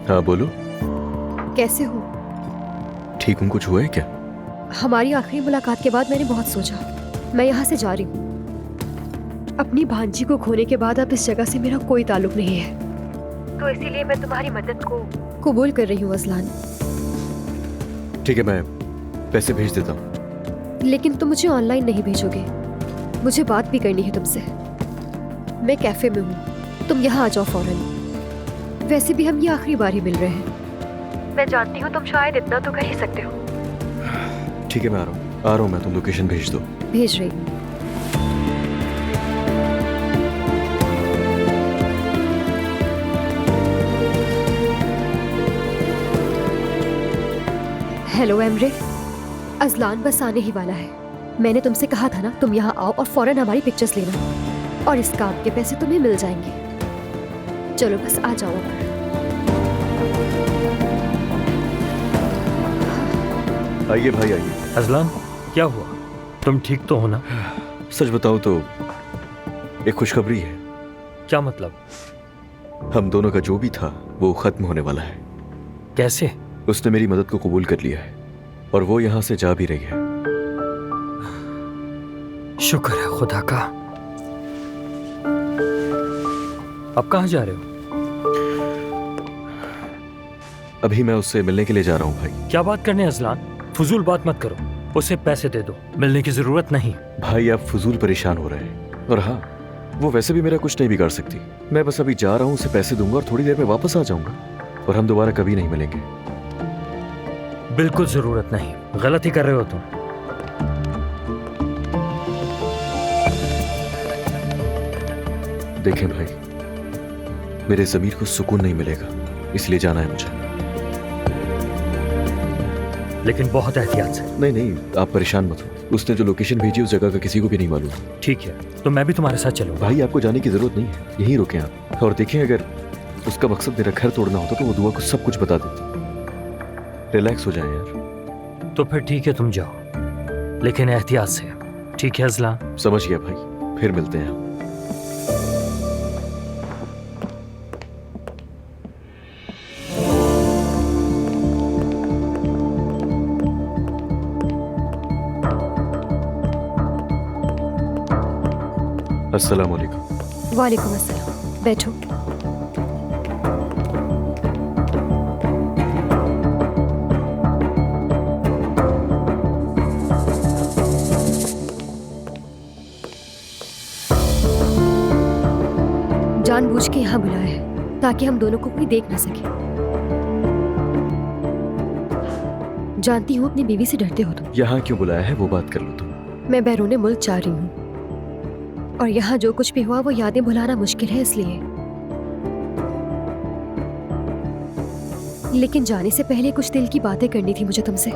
हाँ बोलो। कैसे हो? ठीक हूँ। कुछ हुआ है क्या? हमारी आखिरी मुलाकात के बाद मैंने बहुत सोचा। मैं यहाँ से जा रही हूँ। अपनी भांजी को खोने के बाद अब इस जगह से मेरा कोई ताल्लुक नहीं है, तो इसीलिए मैं तुम्हारी मदद को कबूल कर रही हूँ अज़लान। ठीक है, मैं पैसे भेज देता हूँ। लेकिन तुम मुझे ऑनलाइन नहीं भेजोगे। मुझे बात भी करनी है तुमसे। मैं कैफे में हूँ, तुम यहाँ आ जाओ फौरन। वैसे भी हम ये आखिरी बार ही मिल रहे हैं। मैं जानती हूँ तुम शायद इतना तो कर ही सकते हो। ठीक है, मैं आ रहा हूँ मैं। तुम लोकेशन भेज दो। भेज रही हूँ। हेलो एमरे, अज़लान बस आने ही वाला है। मैंने तुमसे कहा था ना, तुम यहाँ आओ और फौरन हमारी पिक्चर्स लेना, और इस काम के पैसे तुम्हें मिल जाएंगे। चलो बस आ जाओ। आइए भाई आइए। अज़लान, क्या हुआ? तुम ठीक तो हो ना? सच बताऊं तो एक खुशखबरी है। क्या मतलब? हम दोनों का जो भी था वो खत्म होने वाला है। कैसे? उसने मेरी मदद को कबूल कर लिया है और वो यहाँ से जा भी रही है। शुक्र है खुदा का। अब कहाँ जा रहे हो? अभी मैं उससे मिलने के लिए जा रहा हूँ भाई। क्या बात करने अज़लान? फजूल बात मत करो। उसे पैसे दे दो, मिलने की जरूरत नहीं। भाई आप फजूल परेशान हो रहे हैं, और हाँ, वो वैसे भी मेरा कुछ नहीं बिगाड़ सकती। मैं बस अभी जा रहा हूँ, उसे पैसे दूंगा और थोड़ी देर में वापस आ जाऊंगा, और हम दोबारा कभी नहीं मिलेंगे। बिल्कुल जरूरत नहीं, गलती कर रहे हो तुम। देखें भाई, मेरे ज़मीर को सुकून नहीं मिलेगा, इसलिए जाना है मुझे। लेकिन बहुत एहतियात से। नहीं, आप परेशान मत हो। उसने जो लोकेशन भेजी उस जगह का किसी को भी नहीं मालूम। ठीक है, तो मैं भी तुम्हारे साथ चलूंगा। भाई आपको जाने की जरूरत नहीं है, यहीं रुके आप। और देखें, अगर उसका मकसद मेरा घर तोड़ना होता तो वो दुआ को सब कुछ बता देती। रिलैक्स हो जाए यार। तो फिर ठीक है, तुम जाओ, लेकिन एहतियात से। ठीक है अज़लान? समझ गया भाई, फिर मिलते हैं। अस्सलाम वालेकुम। वालेकुम अस्सलाम। बैठो। जानबूझ के यहाँ बुलाया है ताकि हम दोनों को कोई देख ना सके। जानती हूँ अपनी बीवी से डरते हो तुम। यहाँ क्यों बुलाया है वो बात कर लो तुम। मैं बैरूने मुल्क जा रही हूँ, और यहाँ जो कुछ भी हुआ वो यादें भुलाना मुश्किल है, इसलिए। लेकिन जाने से पहले कुछ दिल की बातें करनी थी मुझे तुमसे।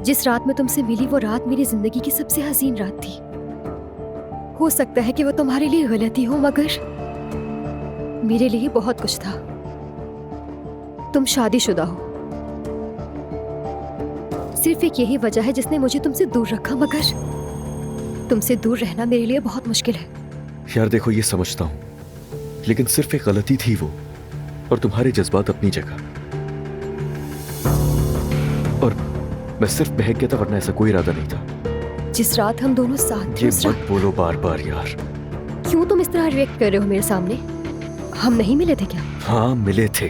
जिस रात में तुमसे मिली वो रात मेरी जिंदगी की सबसे हसीन रात थी। हो सकता है कि वो तुम्हारे लिए गलती हो, मगर मेरे लिए बहुत कुछ था। तुम शादीशुदा हो। सिर्फ एक यही वजह है जिसने मुझे तुमसे दूर रखा, मगर तुमसे दूर रहना मेरे लिए बहुत मुश्किल है। यार देखो, ये समझता हूँ, लेकिन सिर्फ एक गलती थी वो, और तुम्हारे जज्बात अपनी जगह। और मैं सिर्फ बहक गया था, वरना ऐसा कोई इरादा नहीं था। जिस रात हम दोनों साथ थे, ये उस मत रात बोलो बार बार यार। क्यों तुम इस तरह रिएक्ट कर रहे हो मेरे सामने? हम नहीं मिले थे क्या? हाँ मिले थे,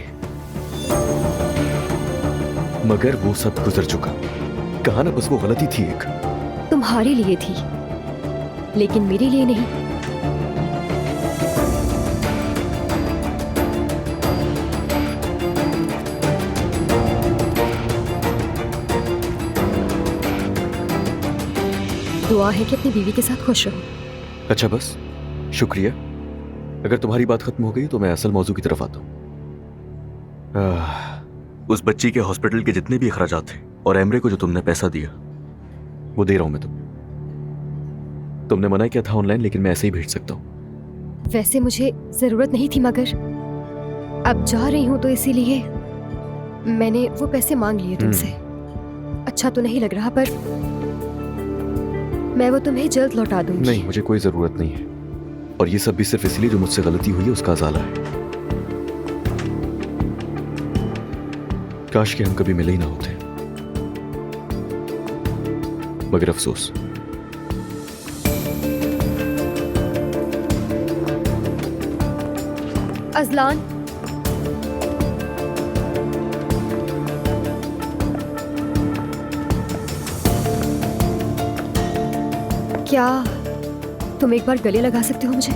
मगर वो सब गुजर चुका। कहा ना, बस वो गलती थी एक। तुम्हारे लिए थी, लेकिन मेरे लिए नहीं। दुआ है कि अपनी बीवी के साथ खुश रहो। अच्छा बस, शुक्रिया। अगर तुम्हारी बात खत्म हो गई तो मैं असल मौजू की तरफ आता हूँ। उस बच्ची के हॉस्पिटल के जितने भी अखराजात थे, और एमरे को जो तुमने पैसा दिया, वो दे रहा हूं मैं तुमने मना किया था ऑनलाइन, लेकिन मैं ऐसे ही भेज सकता हूँ। वैसे मुझे जरूरत नहीं थी, मगर अब जा रही हूँ तो इसीलिए मैंने वो पैसे मांग लिए तुमसे। अच्छा तो नहीं लग रहा, पर मैं वो तुम्हें जल्द लौटा दूंगी। नहीं, मुझे कोई जरूरत नहीं है, और ये सब भी सिर्फ इसलिए जो मुझसे गलती हुई है उसका अजाला है। काश कि हम कभी मिले ही ना होते, मगर अफसोस। अजलान, क्या तुम एक बार गले लगा सकते हो मुझे?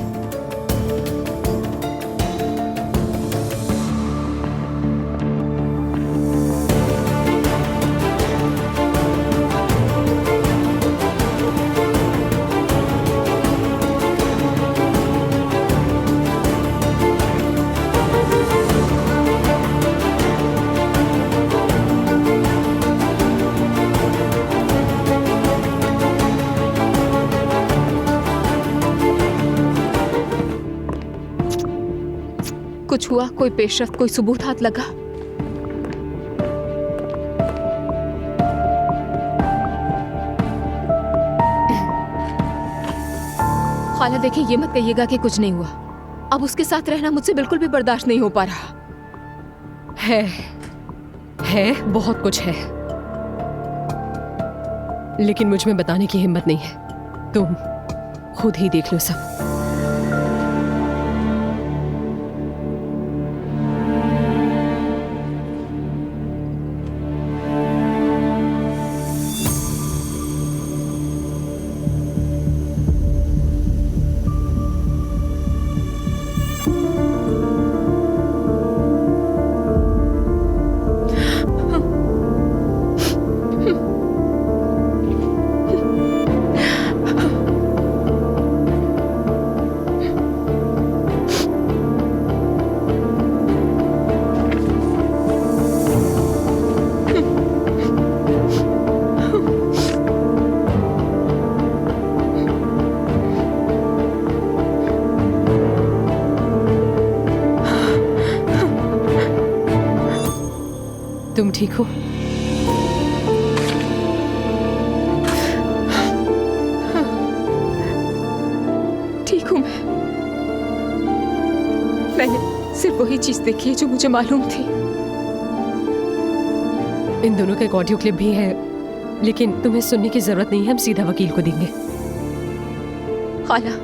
कुछ हुआ? कोई पेशरफ्त, कोई सबूत हाथ लगा? खाला देखिए, ये मत कहिएगा कि कुछ नहीं हुआ। अब उसके साथ रहना मुझसे बिल्कुल भी बर्दाश्त नहीं हो पा रहा। है बहुत कुछ है, लेकिन मुझ में बताने की हिम्मत नहीं है। तुम खुद ही देख लो सब। तुम ठीक हो? ठीक हूं मैं। मैंने सिर्फ वही चीज देखी है जो मुझे मालूम थी। इन दोनों का एक ऑडियो क्लिप भी है, लेकिन तुम्हें सुनने की जरूरत नहीं है, हम सीधा वकील को देंगे। खाला,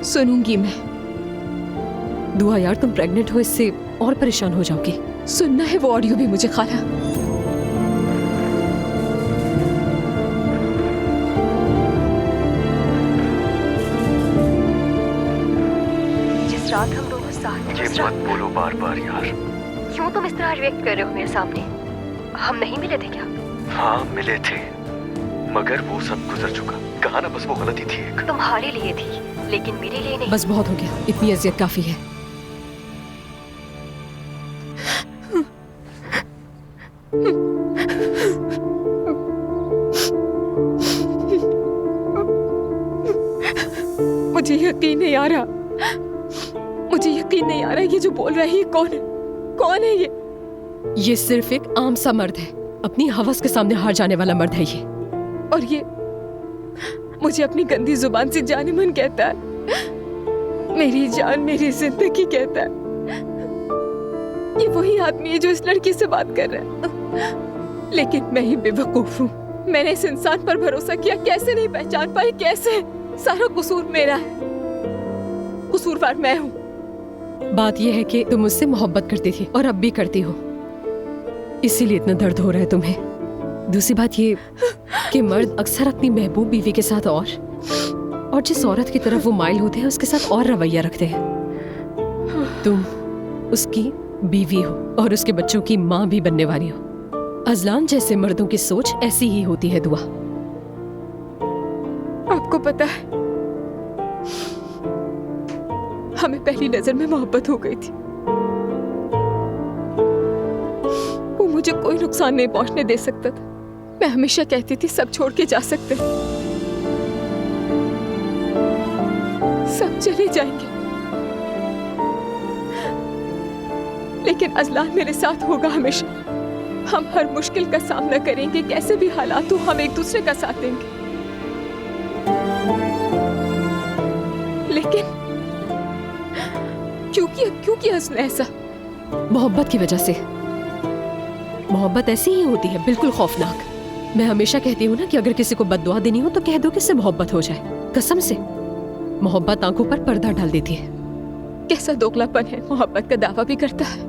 सुनूंगी मैं। दुआ यार, तुम प्रेग्नेंट हो, इससे और परेशान हो जाओगी। सुनना है वो ऑडियो भी मुझे खाला। जिस रात हम दोनों साथ थे, ये मत बोलो बार बार यार। क्यों तुम इस तरह रिएक्ट कर रहे हो मेरे सामने? हम नहीं मिले थे क्या? हाँ मिले थे, मगर वो सब गुजर चुका। कहा ना, बस वो गलती थी एक। तुम्हारे लिए थी, लेकिन मेरे लिए नहीं। बस बहुत हो गया, इतनी अजियत काफी है। मुझे यकीन नहीं आ रहा। मुझे यकीन नहीं आ रहा ये जो बोल रहा है ये कौन है? कौन है ये? ये सिर्फ एक आम सा मर्द है, अपनी हवस के सामने हार जाने वाला मर्द है ये। और ये मुझे अपनी गंदी जुबान से जाने मन कहता है, मेरी जान मेरी जिंदगी कहता है। ये वही आदमी है जो इस लड़की से बात कर रहा है। लेकिन मैं ही बेवकूफ हूँ। मैंने इस इंसान पर भरोसा किया, कैसे नहीं पहचान पाई? कैसे? सारा कसूर मेरा है, कसूरवार मैं हूँ। बात यह है कि तुम मुझसे मोहब्बत करती थी और अब भी करती हो, इसीलिए इतना दर्द हो रहा है तुम्हें। दूसरी बात ये कि मर्द अक्सर अपनी महबूब बीवी के साथ और जिस औरत की तरफ वो माइल होते हैं उसके साथ और रवैया रखते हैं। तुम उसकी बीवी हो और उसके बच्चों की माँ भी बनने वाली हो। अजलान जैसे मर्दों की सोच ऐसी ही होती है दुआ। आपको पता है, हमें पहली नजर में मोहब्बत हो गई थी। वो मुझे कोई नुकसान नहीं पहुंचने दे सकता था। मैं हमेशा कहती थी सब छोड़ के जा सकते हैं, सब चले जाएंगे, लेकिन अजलान मेरे साथ होगा हमेशा। हम हर मुश्किल का सामना करेंगे, कैसे भी हालात हो हम एक दूसरे का साथ देंगे। लेकिन क्यों किया उसने ऐसा? मोहब्बत की वजह से। मोहब्बत ऐसी ही होती है, बिल्कुल खौफनाक। मैं हमेशा कहती हूँ ना कि अगर किसी को बद्दुआ देनी हो तो कह दो कि इससे मोहब्बत हो जाए। कसम से मोहब्बत आंखों पर पर्दा डाल देती है। कैसा दोगलापन है, मोहब्बत का दावा भी करता है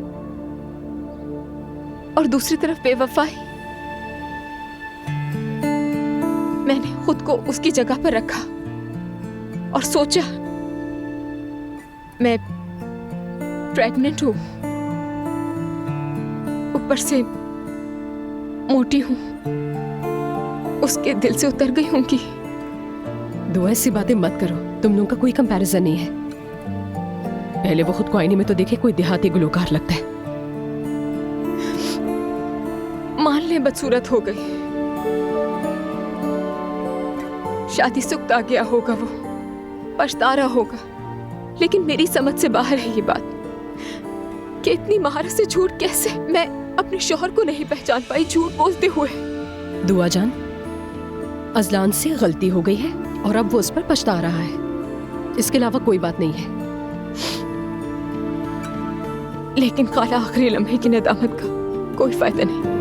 और दूसरी तरफ बेवफाई। मैंने खुद को उसकी जगह पर रखा और सोचा मैं प्रेग्नेंट हूं, ऊपर से मोटी हूं, उसके दिल से उतर गई होंगी। दो ऐसी बातें मत करो, तुम लोगों का कोई कंपैरिजन नहीं है। पहले वो खुद को आईने में तो देखे, कोई देहाती गुलकार लगता है। मान ले बदसूरत हो गई, शादी से उकता गया होगा, वो पछता रहा होगा, लेकिन मेरी समझ से बाहर है ये बात कि इतनी महारत से झूठ कैसे। मैं अपने शौहर को नहीं पहचान पाई झूठ बोलते हुए। दुआ जान, अजलान से गलती हो गई है और अब वो उस पर पछता रहा है, इसके अलावा कोई बात नहीं है। लेकिन खाला, आखिरी लम्हे की नदामत का कोई फायदा नहीं।